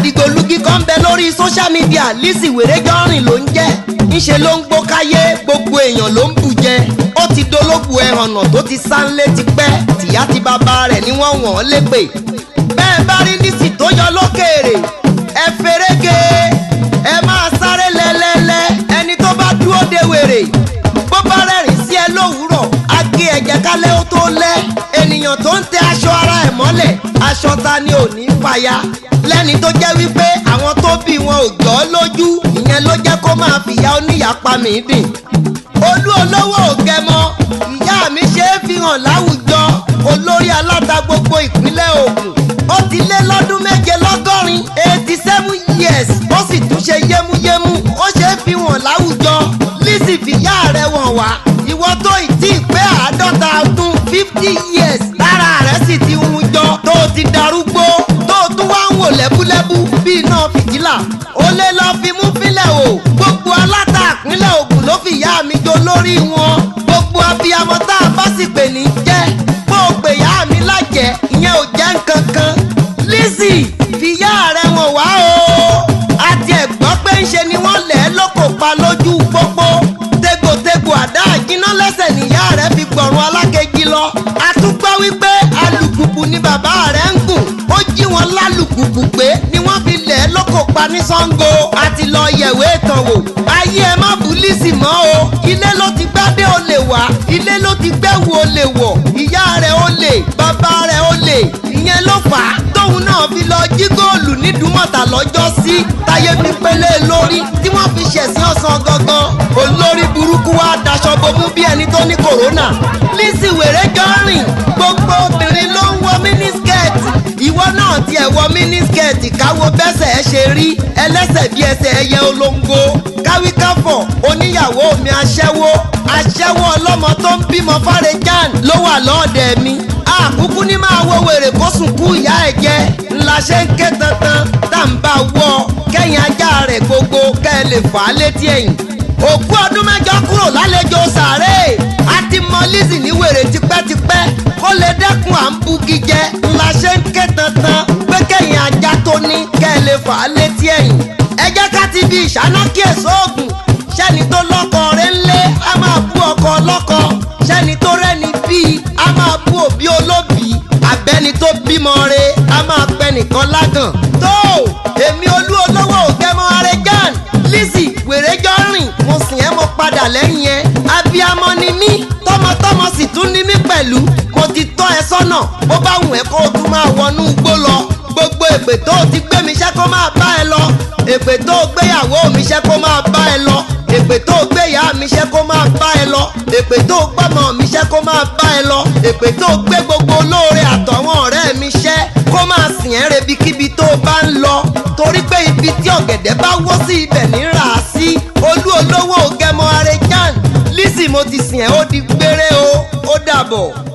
DIGBOLUGI kan bẹ lórí social media Lizzy Harejan ló ń jẹ́ ńṣe ló ń gbókáyé gbogbo èèyàn ló ń bù jẹ ó ti dológun ẹ̀hànà tó ti sánlé ti pẹ́ tìyá ti bàbá rẹ̀ ni wọ́n wọ̀n lépè bẹ́ẹ̀ bá rí Lizzy tó yọ lókèèrè ẹ fẹ́rẹ́gẹ́ ẹ máa sáré lẹ́lẹ́lẹ́ ẹni tó bá dúró de wèrè bó bá rẹ́rìn sí ẹ lówùúrọ̀ á gé ẹ̀jẹ̀ kálẹ̀ ó tó lẹ́ ènìyàn tó ń tẹ aṣọ ara ẹ̀ mọ́lẹ̀ aṣọ ta ni ò ní fàya lẹ́ni tó jẹ́ wípé àwọn tó bí wọn ò jọ́ lójú ìyẹn ló jẹ́ kó máa fìyà oníyàpá mi dìn Olowogemo ìyá mi ṣe é fi hàn láwùjọ olórí aláta gbogbo ìpínlẹ̀ Ògùn ó ti lé lọ́dún méje lọ́gọ́rin 87 years ó sì tún ṣe yémúyémú ó ṣe é fi hàn láwùjọ Lizzy fìyà rẹ̀ wọ̀n wá ìwọ tó ìtì pé 50 years lára rẹ̀ sì ti hun jọ tó ti darúgbó tó tún wá ń wò lẹ́búlẹ́bú bí iná fìtílà ó lé lọ fi mú fílẹ̀ o gbogbo aláta ìpínlẹ̀ Ògùn ló fìyà mi jọ lórí wọn gbogbo abiyamọ tá a bá sì pè ní jẹ́ bó o pè yá mi lájẹ́ ìyẹn ò jẹ́ nǹkan kan Lizzy fìyà rẹ̀ wọ̀n wá o àti ẹ̀gbọ́n pé ń ṣe ni wọ́n lẹ̀ lóko pa lójú pópó tegbòtegbò àdá àjínà lẹ́sẹ̀ níyà rẹ̀ fi gbọ̀rùn alákejì lọ àtúgbọ́ wípé alùpùpù ni bàbá rẹ̀ ń gùn ó jí wọn lálùpùpù pé ni wọ́n fi lẹ̀ lóko pa ní Ṣàngó àti lọ yẹ̀wé ìtàn wò ayé ẹ má bú Lizzy mọ́ o ilé ló ti gbádé olè wá ilé ló ti gbẹ́wò olè wọ̀ ìyá rẹ̀ olè bàbá rẹ̀ olè ìyẹn ló fà á tóun náà fi lọ jí góòlù nídùúmọ̀tà lọ́jọ́ sí táyé fi pélé lórí tí wọ́n fi ṣẹ̀sìn ọ̀sán gangan olórí burúkú wa daṣọ bomú bí ẹni tó ní kòrónà Lizzy Harejan gbogbo obìnrin ló ń wọ mínísíkẹ́ẹ̀tì ìwọ náà tiẹ̀ wọ mínísíkẹ́ẹ̀tì káwo bẹ́sẹ̀ ẹ ṣe rí ẹlẹ́sẹ̀ bí ẹsẹ̀ ẹyẹ olóńgó káwíkáfọ̀ oníyàwó mi aṣẹ́wó ọlọ́mọ tó ń bímọ Harejan ló wà lọ́ọ̀dẹ̀ mi àkúkú ní máa wo wèrè kó sùn kú ìyá ẹ̀ jẹ́ ńlá ṣe ń ké tantan tá n bá wọ kẹ́yìn ajá rẹ̀ gbogbo kẹ́ ẹ lè fà á létí ẹ̀yìn òkú ọdún mẹ́jọ kúrò lálejò sàárè àti mọ Lizzy ní wèrè tipẹ́tipẹ́ kó lè dẹ́kun à ń bugi jẹ ńlá ṣe ń ké tantan pé kẹ́yìn ajá tó ní kẹ́ ẹ lè fà á létí ẹ̀yìn ẹ jẹ́ ká ti bí ìṣáná kí èso ògùn ṣẹ́ni tó lọ́kọ rẹ̀ ńlé á máa bú ọkọ ọlọ́kọ ṣẹ́ni tó rẹ́ni bíi á máa bú òbí olóbì abẹ́ni tó bímọ re á máa pẹ́ nìkan lágàn tó èmi Olowogemo Harejan Lizzy Harejan mo sìn ẹ́ mo padà lẹ́yìn ẹ abiyamọ ni mí tọmọtọmọ sì tún ní mí pẹ̀lú mo ti tọ́ ẹ sọ́nà bó bá wù ẹ́ kó o tún máa wọnú igbó lọ gbogbo èpè tó o ti gbé mi ṣẹ́ kó máa bá ẹ lọ èpè tó o gbéyàwó mi ṣẹ́ kó máa bá ẹ lọ èpè tó o gbé ìyá mi ṣẹ́ kó máa bá ẹ lọ èpè tó o gbọ́mọ mi ṣẹ́ kó máa bá ẹ lọ èpè tó o gbé gbogbo olóore àtọ̀wọ́n ọ̀rẹ́ mi ṣẹ́ kó máa sìn ẹ́ rebikíbi tó o bá ń lọ torí pé ibi tí ọ̀gẹ̀dẹ̀ bá wó sí ibẹ̀ ní rà á sí Olowogemo Harejan Lizzy mo ti sìn ẹ́ ó di gbére o ó dàbọ̀.